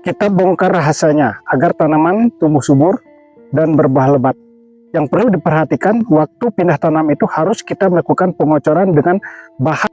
Kita bongkar rahasianya agar tanaman tumbuh subur dan berbuah lebat. Yang perlu diperhatikan, waktu pindah tanam itu harus kita melakukan pengocoran dengan bahan.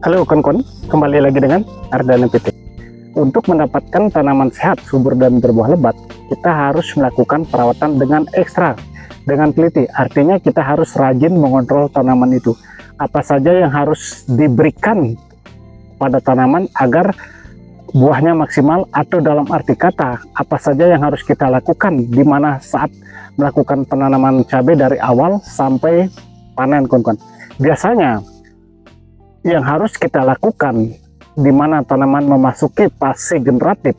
Halo kawan-kawan, kembali lagi dengan Ardana PT. Untuk mendapatkan tanaman sehat, subur dan berbuah lebat, kita harus melakukan perawatan dengan ekstra, dengan teliti. Artinya kita harus rajin mengontrol tanaman itu. Apa saja yang harus diberikan pada tanaman agar buahnya maksimal, atau dalam arti kata, apa saja yang harus kita lakukan di mana saat melakukan penanaman cabai dari awal sampai panen, kawan-kawan. Biasanya yang harus kita lakukan di mana tanaman memasuki fase generatif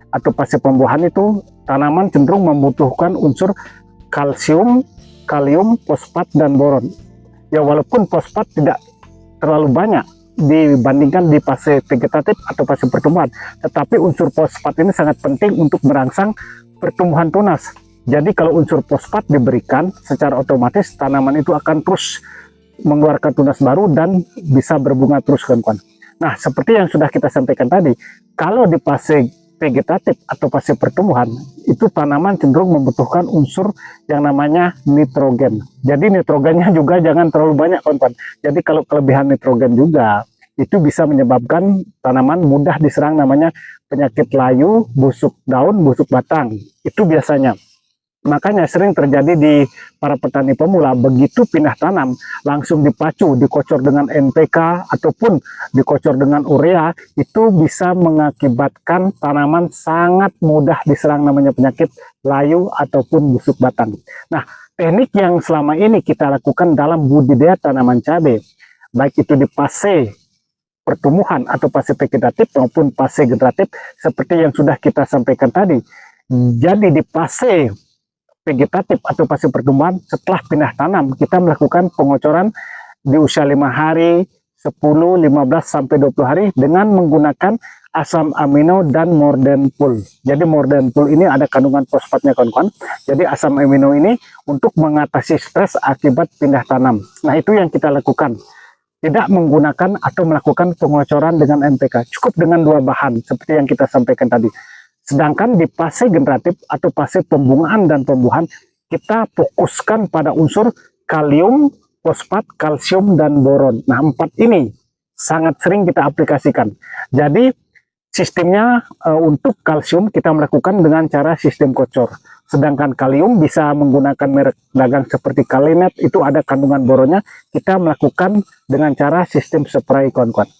atau fase pembuahan itu, tanaman cenderung membutuhkan unsur kalsium, kalium, fosfat, dan boron. Ya, walaupun fosfat tidak terlalu banyak dibandingkan di fase vegetatif atau fase pertumbuhan, tetapi unsur fosfat ini sangat penting untuk merangsang pertumbuhan tunas. Jadi kalau unsur fosfat diberikan, secara otomatis tanaman itu akan terus mengeluarkan tunas baru dan bisa berbunga terus, kawan-kawan. Nah, seperti yang sudah kita sampaikan tadi, kalau di fase vegetatif atau fase pertumbuhan, itu tanaman cenderung membutuhkan unsur yang namanya nitrogen. Jadi nitrogennya juga jangan terlalu banyak, kawan-kawan. Jadi kalau kelebihan nitrogen juga, itu bisa menyebabkan tanaman mudah diserang namanya penyakit layu, busuk daun, busuk batang. Itu biasanya. Makanya sering terjadi di para petani pemula, begitu pindah tanam langsung dipacu, dikocor dengan NPK ataupun dikocor dengan urea, itu bisa mengakibatkan tanaman sangat mudah diserang namanya penyakit layu ataupun busuk batang. Nah, teknik yang selama ini kita lakukan dalam budidaya tanaman cabai, baik itu di fase pertumbuhan atau fase vegetatif maupun fase generatif, seperti yang sudah kita sampaikan tadi. Jadi di fase vegetatif atau fase pertumbuhan, setelah pindah tanam kita melakukan pengocoran di usia 5 hari, 10, 15 sampai 20 hari dengan menggunakan asam amino dan Mordenpul. Jadi Mordenpul ini ada kandungan fosfatnya, kawan-kawan. Jadi asam amino ini untuk mengatasi stres akibat pindah tanam. Nah, itu yang kita lakukan. Tidak menggunakan atau melakukan pengocoran dengan NPK. Cukup dengan 2 bahan seperti yang kita sampaikan tadi. Sedangkan di fase generatif atau fase pembungaan dan pembuahan, kita fokuskan pada unsur kalium, fosfat, kalsium, dan boron. Nah, 4 ini sangat sering kita aplikasikan. Jadi sistemnya untuk kalsium kita melakukan dengan cara sistem kocor. Sedangkan kalium bisa menggunakan merek dagang seperti Kalinet, itu ada kandungan boronnya, kita melakukan dengan cara sistem spray, kawan-kawan.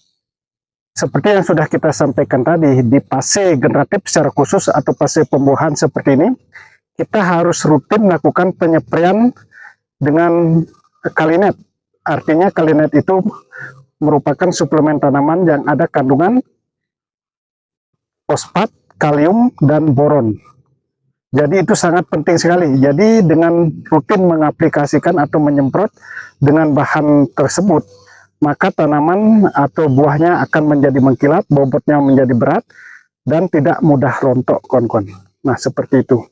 Seperti yang sudah kita sampaikan tadi, di fase generatif secara khusus atau fase pembuahan seperti ini, kita harus rutin melakukan penyepraian dengan Kalinet. Artinya Kalinet itu merupakan suplemen tanaman yang ada kandungan fosfat, kalium, dan boron. Jadi itu sangat penting sekali. Jadi dengan rutin mengaplikasikan atau menyemprot dengan bahan tersebut, maka tanaman atau buahnya akan menjadi mengkilap, bobotnya menjadi berat, dan tidak mudah rontok, kawan-kawan. Nah, seperti itu.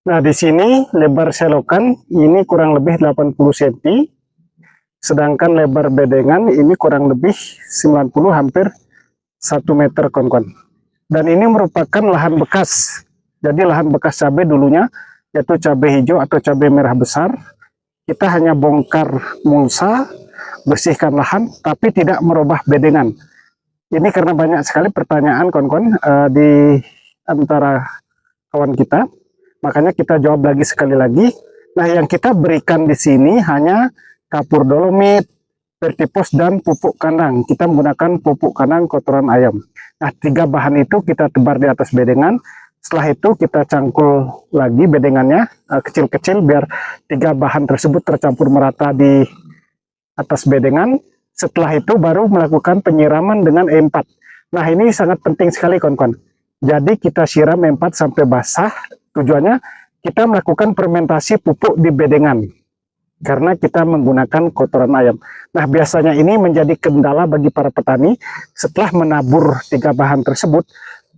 Nah, di sini lebar selokan ini kurang lebih 80 cm, sedangkan lebar bedengan ini kurang lebih 90, hampir 1 meter, kawan-kawan. Dan ini merupakan lahan bekas. Jadi lahan bekas cabai dulunya, yaitu cabai hijau atau cabai merah besar. Kita hanya bongkar mulsa, bersihkan lahan, tapi tidak merubah bedengan. Ini karena banyak sekali pertanyaan, kawan-kawan, di antara kawan kita, makanya kita jawab lagi sekali lagi. Nah, yang kita berikan di sini hanya kapur dolomit, vertipos, dan pupuk kandang. Kita menggunakan pupuk kandang kotoran ayam. Nah, 3 bahan itu kita tebar di atas bedengan. Setelah itu kita cangkul lagi bedengannya kecil-kecil biar 3 bahan tersebut tercampur merata di atas bedengan. Setelah itu baru melakukan penyiraman dengan E4. Nah, ini sangat penting sekali kawan-kawan. Jadi kita siram E4 sampai basah. Tujuannya kita melakukan fermentasi pupuk di bedengan. Karena kita menggunakan kotoran ayam. Nah, biasanya ini menjadi kendala bagi para petani. Setelah menabur 3 bahan tersebut,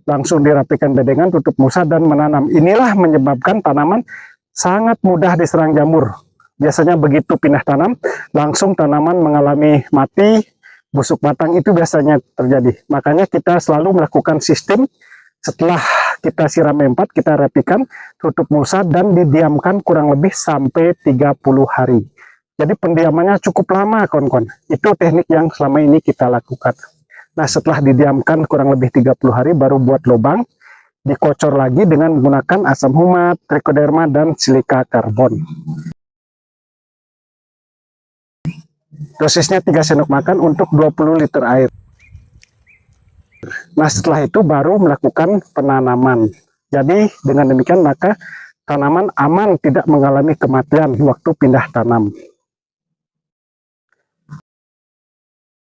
langsung dirapikan bedengan, tutup mulsa, dan menanam. Inilah menyebabkan tanaman sangat mudah diserang jamur. Biasanya begitu pindah tanam, langsung tanaman mengalami mati, busuk batang, itu biasanya terjadi. Makanya kita selalu melakukan sistem setelah kita siram E4, kita rapikan, tutup mulsa, dan didiamkan kurang lebih sampai 30 hari. Jadi pendiamannya cukup lama kawan-kawan. Itu teknik yang selama ini kita lakukan. Nah, setelah didiamkan kurang lebih 30 hari, baru buat lubang, dikocor lagi dengan menggunakan asam humat, trichoderma, dan silika karbon. Dosisnya 3 sendok makan untuk 20 liter air. Nah, setelah itu baru melakukan penanaman. Jadi dengan demikian maka tanaman aman, tidak mengalami kematian waktu pindah tanam.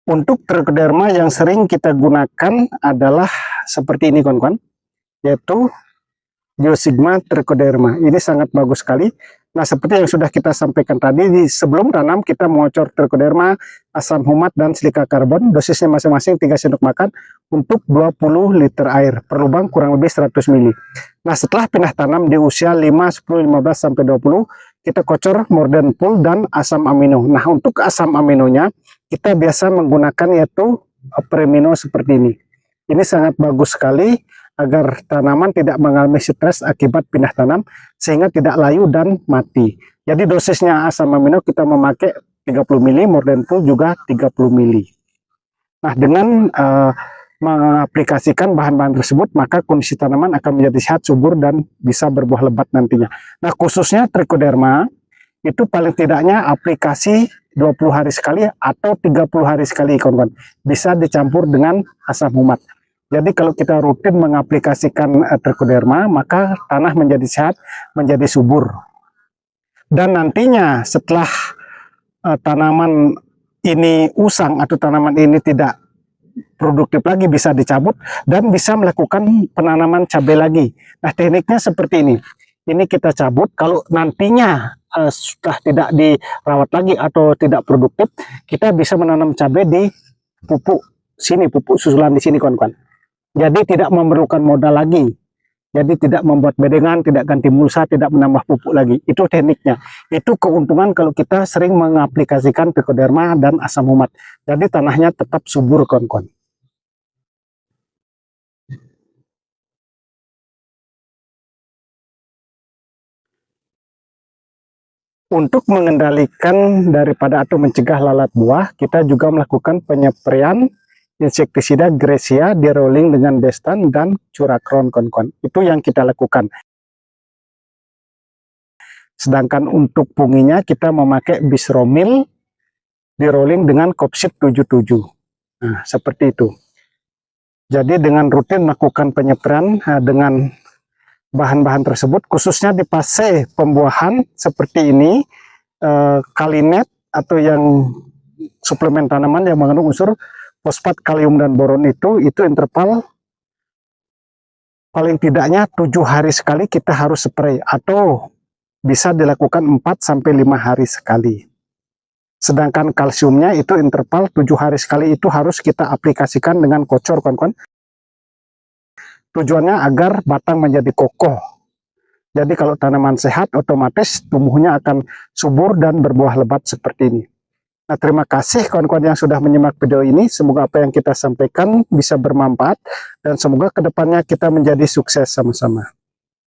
Untuk trichoderma yang sering kita gunakan adalah seperti ini kawan-kawan, yaitu Biosigma trichoderma. Ini sangat bagus sekali. Nah, seperti yang sudah kita sampaikan tadi, sebelum tanam kita mengocor trichoderma, asam humat, dan silika karbon. Dosisnya masing-masing 3 sendok makan untuk 20 liter air. Per lubang kurang lebih 100 ml. Nah, setelah pindah tanam di usia 5, 10, 15, sampai 20, kita kocor Morden Pool dan asam amino. Nah, untuk asam aminonya, kita biasa menggunakan yaitu Premino seperti ini. Ini sangat bagus sekali agar tanaman tidak mengalami stres akibat pindah tanam, sehingga tidak layu dan mati. Jadi dosisnya asam amino kita memakai 30 ml, Morden Pool juga 30 ml. Nah, dengan mengaplikasikan bahan-bahan tersebut, maka kondisi tanaman akan menjadi sehat, subur, dan bisa berbuah lebat nantinya. Nah, khususnya trichoderma, itu paling tidaknya aplikasi 20 hari sekali atau 30 hari sekali kawan-kawan. Bisa dicampur dengan asam humat. Jadi kalau kita rutin mengaplikasikan trichoderma, maka tanah menjadi sehat, menjadi subur. Dan nantinya setelah tanaman ini usang atau tanaman ini tidak produktif lagi, bisa dicabut dan bisa melakukan penanaman cabai lagi. Nah, tekniknya seperti ini. Ini kita cabut, kalau nantinya sudah tidak dirawat lagi atau tidak produktif, kita bisa menanam cabai di pupuk sini, pupuk susulan di sini kawan-kawan. Jadi tidak memerlukan modal lagi. Jadi tidak membuat bedengan, tidak ganti mulsa, tidak menambah pupuk lagi. Itu tekniknya. Itu keuntungan kalau kita sering mengaplikasikan trichoderma dan asam humat. Jadi tanahnya tetap subur kawan-kawan. Untuk mengendalikan daripada atau mencegah lalat buah, kita juga melakukan penyempraian insektisida Gracia, Dirolling dengan Destan, dan Curacron kawan-kawan. Itu yang kita lakukan. Sedangkan untuk punginya kita memakai Bisromil, Dirolling dengan Kopsip 77. Nah, seperti itu. Jadi dengan rutin melakukan penyempraian dengan bahan-bahan tersebut, khususnya di fase pembuahan seperti ini, Kalinet atau yang suplemen tanaman yang mengandung unsur fosfat, kalium, dan boron itu interval paling tidaknya 7 hari sekali kita harus spray, atau bisa dilakukan 4-5 hari sekali. Sedangkan kalsiumnya itu interval 7 hari sekali, itu harus kita aplikasikan dengan kocor kawan-kawan. Tujuannya agar batang menjadi kokoh. Jadi kalau tanaman sehat, otomatis tumbuhnya akan subur dan berbuah lebat seperti ini. Nah, terima kasih kawan-kawan yang sudah menyimak video ini. Semoga apa yang kita sampaikan bisa bermanfaat, dan semoga kedepannya kita menjadi sukses sama-sama.